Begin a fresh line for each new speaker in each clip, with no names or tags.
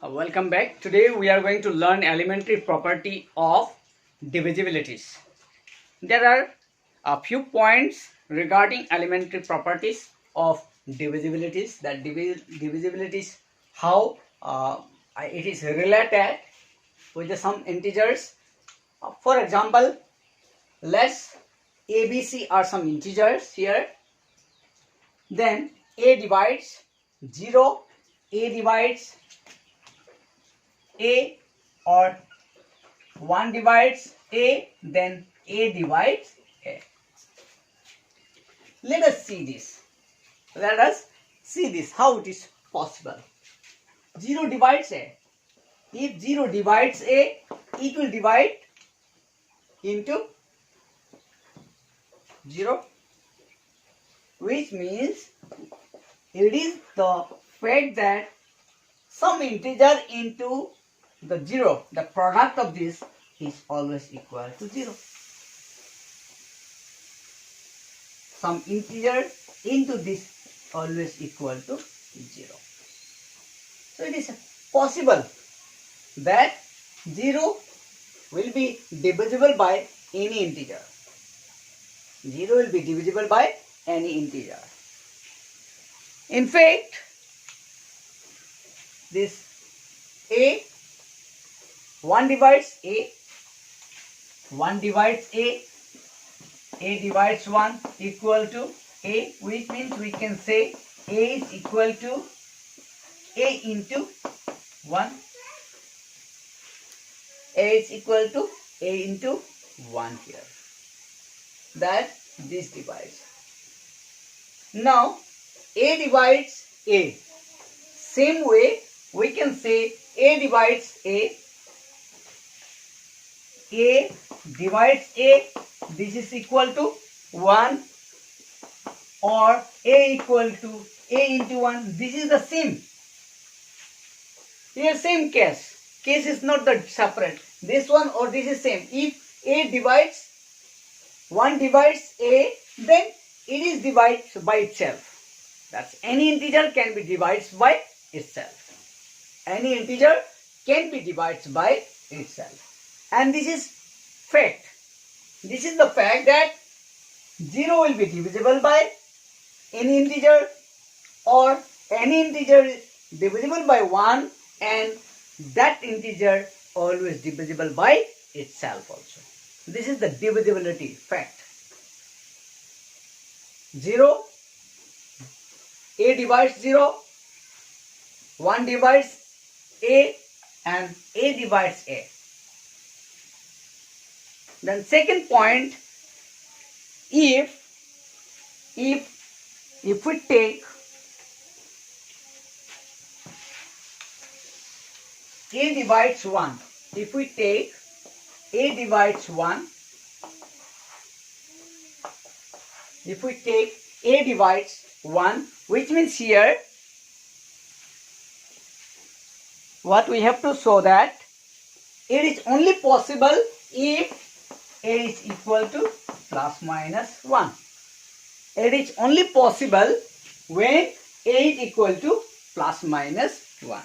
Welcome back. Today we are going to learn elementary property of divisibilities. There are a few points regarding elementary properties of divisibilities. That divisibilities, how it is related with some integers. For example, let's ABC are some integers here. Then A divides 0, A divides A, or 1 divides A, then A divides A. Let us see this. How it is possible. 0 divides A. If 0 divides A, it will divide into 0, which means it is the fact that some integer into the 0, the product of this is always equal to 0. Some integer into this always equal to 0. So it is possible that 0 will be divisible by any integer. 0 will be divisible by any integer. In fact, this A, 1 divides A, 1 divides A divides 1 equal to A, which means we can say A is equal to A into 1. A is equal to A into 1 here. That this divides. Now A divides A. Same way we can say A divides A. A divides A. This is equal to 1, or A equal to A into 1. This is the same. Here same case. Case is not that separate. This one or this is same. If A divides, 1 divides A, then it is divided by itself. That's any integer can be divided by itself. Any integer can be divided by itself. And this is fact. This is the fact that 0 will be divisible by any integer, or any integer is divisible by 1, and that integer always divisible by itself also. This is the divisibility fact. 0, A divides 0, 1 divides A, and A divides A. Then second point, if we take A divides 1, if we take A divides 1, if we take A divides 1, which means here what we have to show that it is only possible if A is equal to plus minus 1. It is only possible when A is equal to plus minus 1.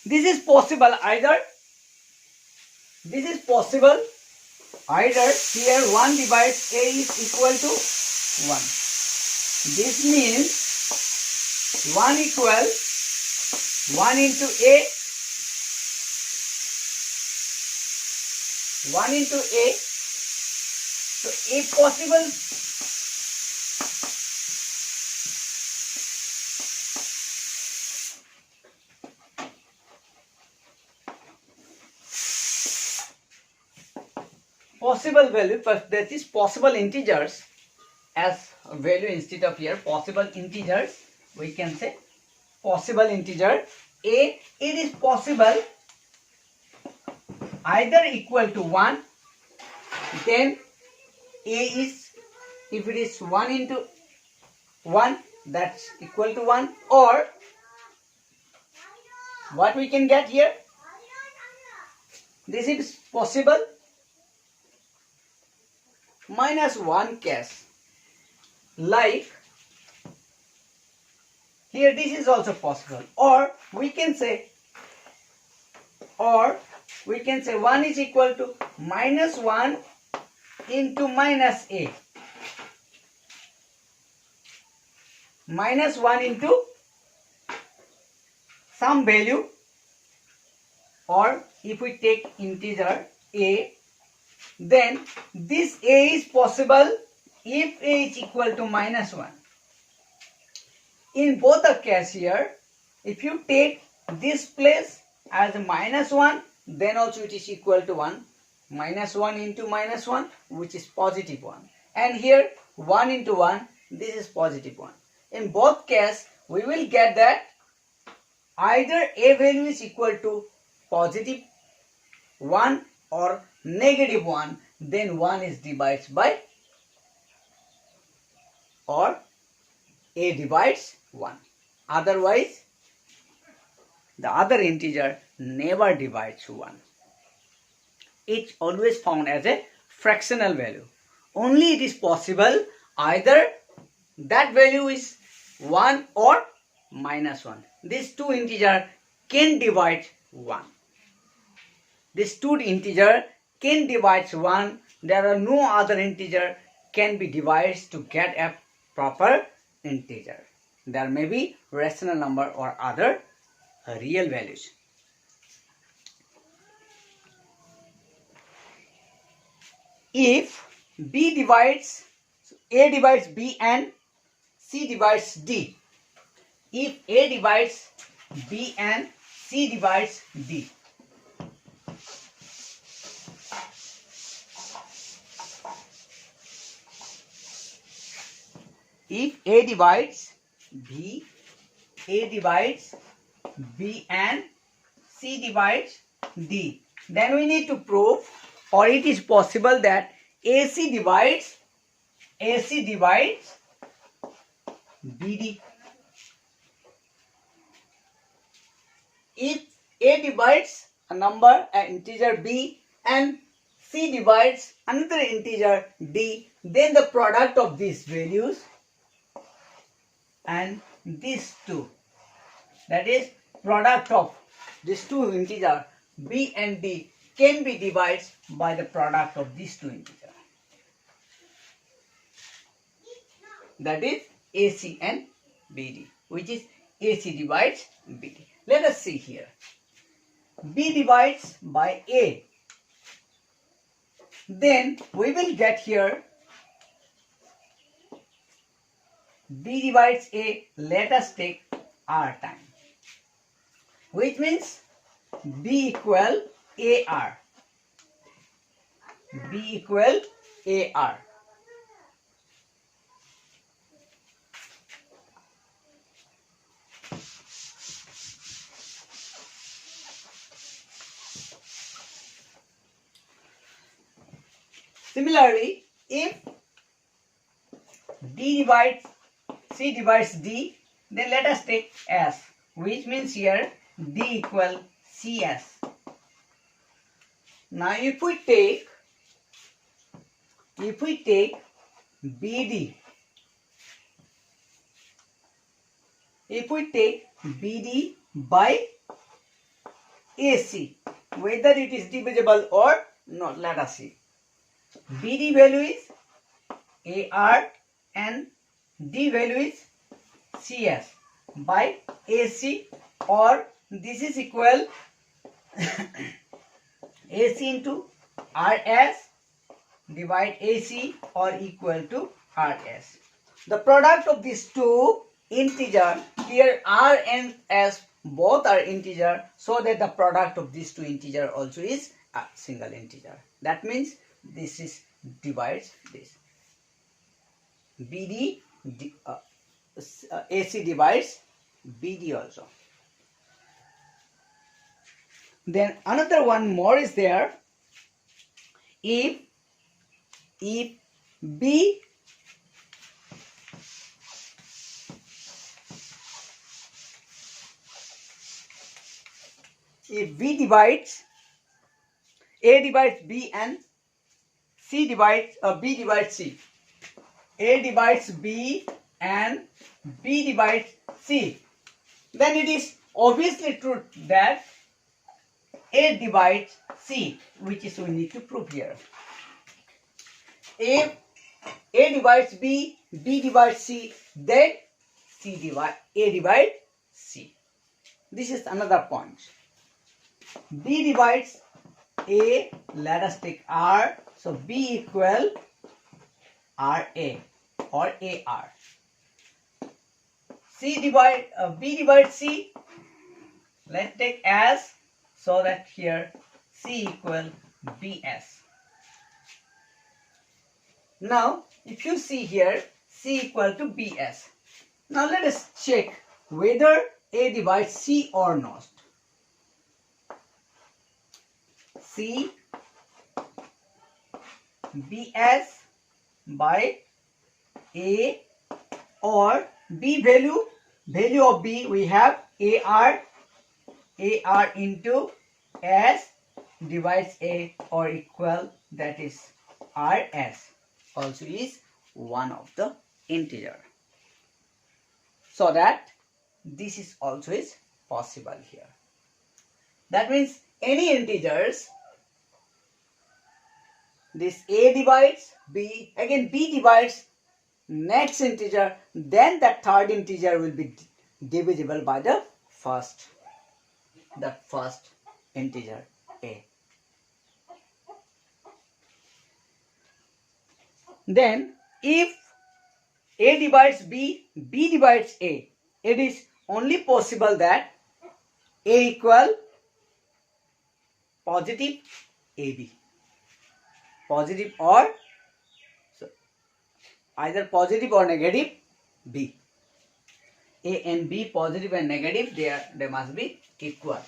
This is possible either here 1 divides A is equal to 1. This means 1 equal 1 into A, 1 into A. So if possible, possible value, but that is possible integers as a value instead of here possible integers, we can say possible integer A. It is possible either equal to 1, then A is, if it is 1 into 1, that's equal to 1, or what we can get here, this is possible minus 1 case, like Here this is also possible. Or we can say 1 is equal to minus 1 into minus a. Minus 1 into some value, or if we take integer a, then this a is possible if a is equal to minus 1. In both the case here, if you take this place as minus 1, then also it is equal to 1. Minus 1 into minus 1, which is positive 1. And here 1 into 1, this is positive 1. In both cases, we will get that either a value is equal to positive 1 or negative 1, then 1 is divided by, or a divides 1. Otherwise, the other integer never divides 1. It's always found as a fractional value. Only it is possible either that value is 1 or minus 1. These two integers can divide 1. These two integers can divide 1. There are no other integer can be divided to get a proper integer. There may be rational number or other real values. If B divides, A divides B and C divides D. If A divides B and C divides D. If A divides B, A divides B and C divides D, then we need to prove, or it is possible that AC divides BD. If A divides a number, an integer B, and C divides another integer D, then the product of these values and these two, that is product of these two integers B and D, can be divided by the product of these two integers. That is AC and BD, which is AC divides BD. Let us see here. B divides by A. Then we will get here B divides A. Let us take R time, which means B equal AR. B equal AR. Similarly, if C divides D, then let us take S, which means here D equal CS. Now if we take BD, by AC, whether it is divisible or not, let us see. BD value is AR and D value is CS by AC, or this is equal AC into RS divide AC, or equal to RS. The product of these two integer, here R and S both are integer, so that the product of these two integer also is a single integer. That means this is divides this. BD AC divides BD also. Then another one more is there. If B divides, A divides B and C divides B divides C. A divides B and B divides C. then it is obviously true that A divides C, which is we need to prove here. If A divides B, B divides C, then A divides C. This is another point. B divides A, let us take R, so B equal RA or AR. B divides C, let's take S, so that here C equal BS. Now, if you see here, C equal to BS. Now let us check whether A divides C or not. C BS by A, or B value of B we have AR into S divides A or equal, that is RS, also is one of the integer. So that this is also is possible here. That means any integers, this A divides B, again B divides next integer, then that third integer will be divisible by the first integer A. Then if A divides B, B divides A, it is only possible that A equal positive AB, positive or either positive or negative B. A and B, positive and negative, they must be equal.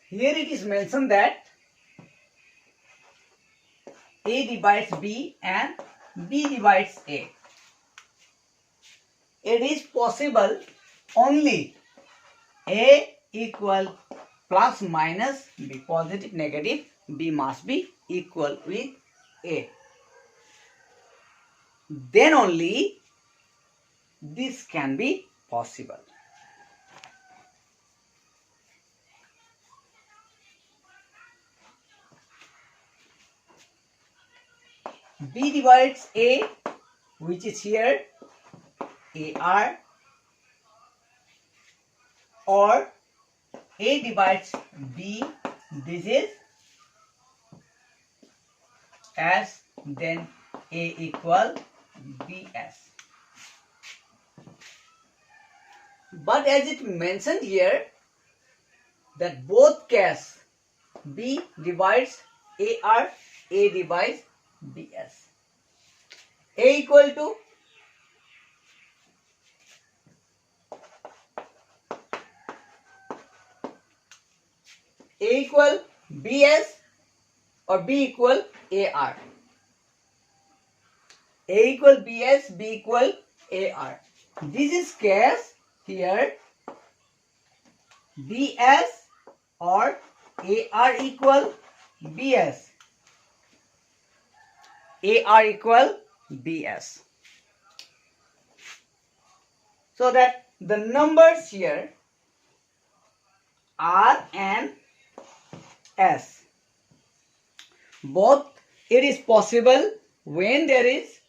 Here it is mentioned that A divides B and B divides A. It is possible only A equal plus minus B, positive negative, B must be equal with A. Then only this can be possible. B divides A, which is here AR, or A divides B, this is S, then A equal BS. But as it mentioned here, that both case B divides AR, A divides BS. A equal to A equal BS or B equal AR. A equal BS, B equal AR. This is case here BS or AR equal BS. AR equal BS. So that the numbers here R and S, both it is possible when there is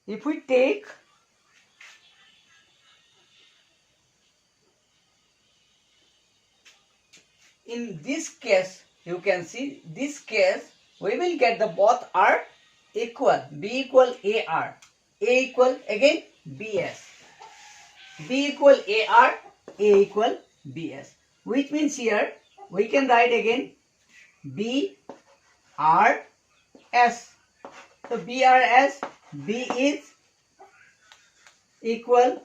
if we take in this case, you can see this case we will get the both are equal. B equal AR, A equal again BS, B equal AR, A equal BS, which means here we can write again B R S. So B R S, B is equal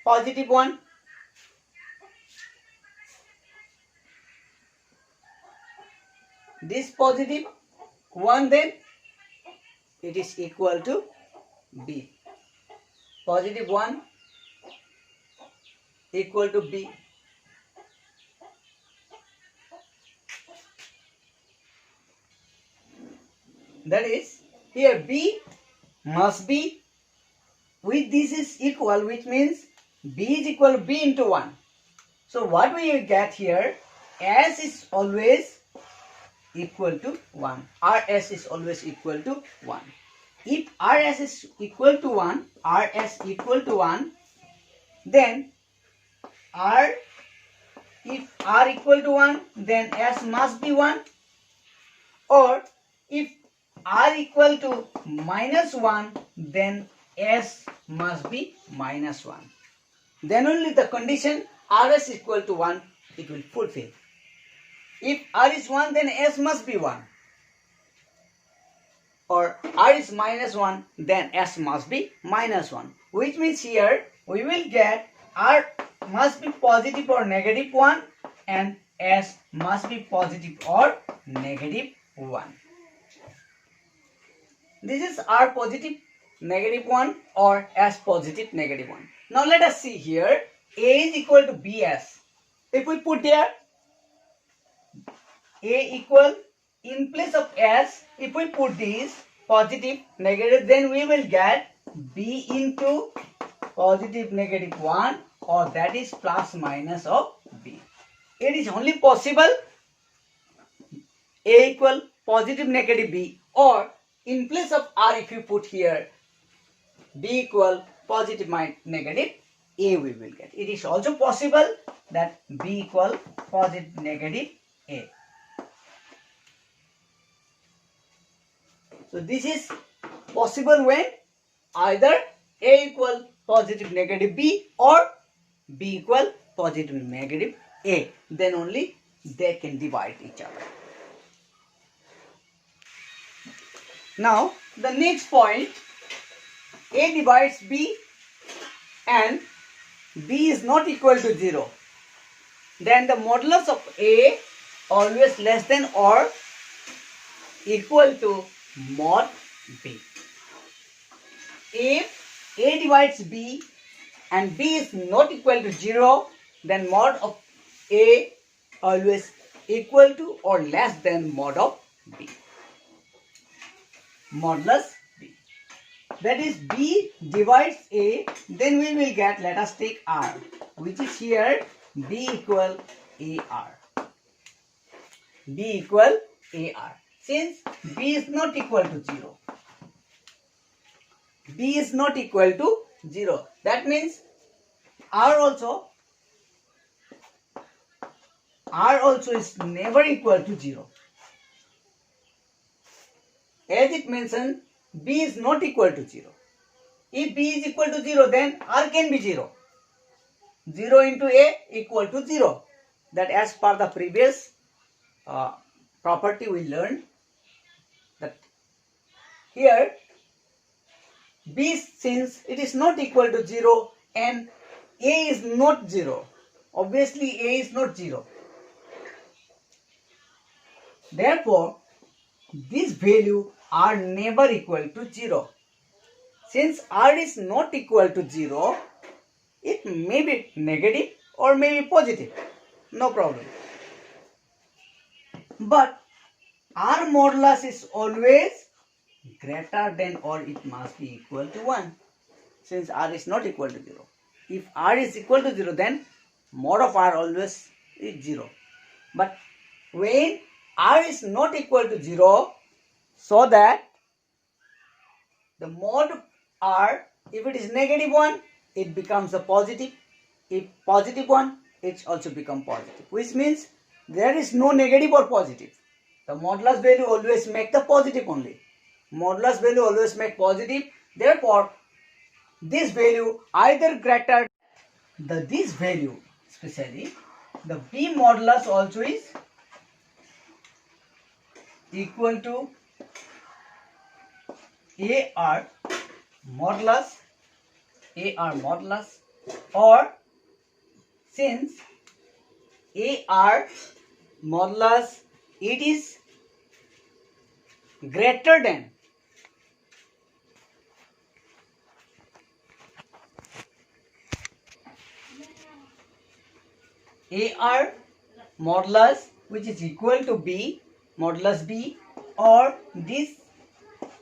positive 1, this positive 1, then it is equal to B. Positive 1 equal to B. That is, here B must be with this is equal, which means B is equal to B into 1. So what we will get here, S is always equal to 1. RS is always equal to 1. If RS is equal to 1, then if R equal to 1, then S must be 1. Or if R equal to minus 1, then S must be minus 1. Then only the condition RS equal to 1 it will fulfill. If R is 1, then S must be 1. Or R is minus 1, then S must be minus 1. Which means here we will get R must be positive or negative 1 and S must be positive or negative 1. This is R positive negative 1 or S positive negative 1. Now let us see here. A is equal to BS. If we put here A equal, in place of S, if we put this positive negative, then we will get B into positive negative 1, or that is plus minus of B. It is only possible A equal positive negative B, or in place of R if you put here B equal positive negative A we will get. It is also possible that B equal positive negative A. So this is possible when either A equal positive negative B or B equal positive negative A. Then only they can divide each other. Now the next point, A divides B and B is not equal to 0. Then the modulus of A always less than or equal to mod B. If A divides B and B is not equal to 0, then mod of A always equal to or less than mod of B. Modulus B. That is, B divides A, then we will get, let us take R, which is here B equal AR. B equal AR. Since B is not equal to 0. B is not equal to 0. That means R also is never equal to 0. As it mentioned, B is not equal to 0. If B is equal to 0, then R can be 0. 0 into A equal to 0. That as per the previous property we learned, that here B, since it is not equal to 0 and A is not 0, obviously A is not 0. Therefore, this value are never equal to 0. Since R is not equal to 0, it may be negative or may be positive. No problem. But R modulus is always greater than or it must be equal to 1. Since R is not equal to 0. If R is equal to 0, then mod of R always is 0. But when R is not equal to 0, so that the mod of R, if it is negative 1, it becomes a positive. If positive 1, it also becomes positive. Which means there is no negative or positive. The modulus value always make the positive only. Modulus value always make positive. Therefore, this value either greater this value, especially the B modulus also is equal to AR modulus, or since AR modulus it is greater than AR modulus which is equal to B modulus B, or this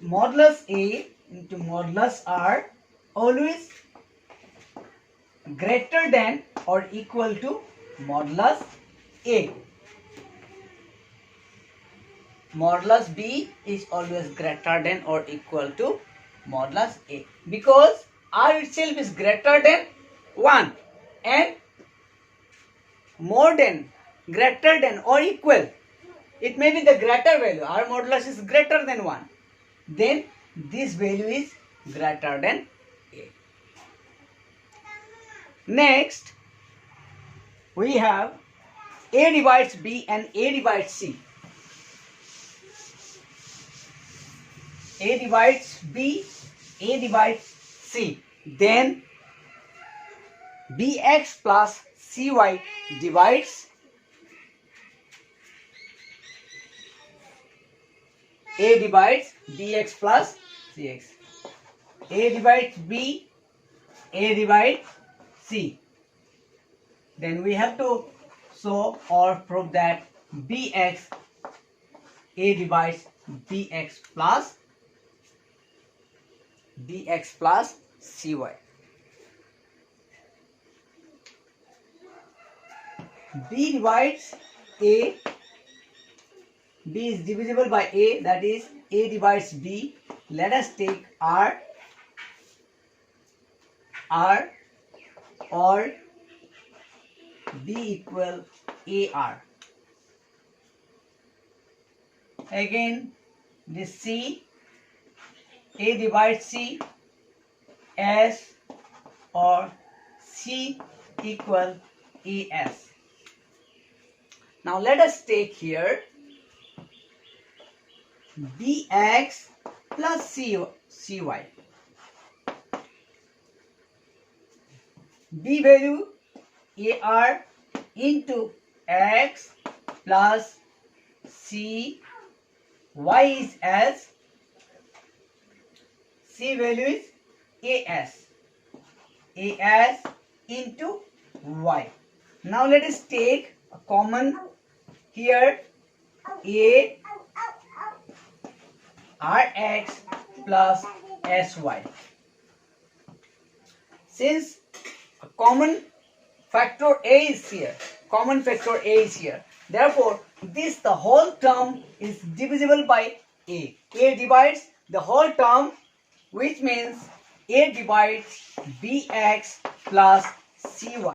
modulus A into modulus R always greater than or equal to modulus A. Modulus B is always greater than or equal to modulus A, because R itself is greater than 1 and more than, greater than or equal. It may be the greater value. R modulus is greater than 1. Then this value is greater than A. Next, we have A divides B and A divides C. A divides B, A divides C. Then Bx plus Cy divides A divides Bx plus Cx. A divides B, A divides C. Then we have to show or prove that Bx, A divides Bx plus Cy. B divides A. B is divisible by A, that is A divides B. Let us take R or B equal AR. Again this C, A divides C, S or C equal AS. Now let us take here Bx plus Cy. B value AR into X plus C. Y is S. C value is AS. AS into Y. Now let us take a common here, A Rx plus Sy. Since a common factor A is here, therefore this the whole term is divisible by A. A divides the whole term, which means A divides Bx plus Cy.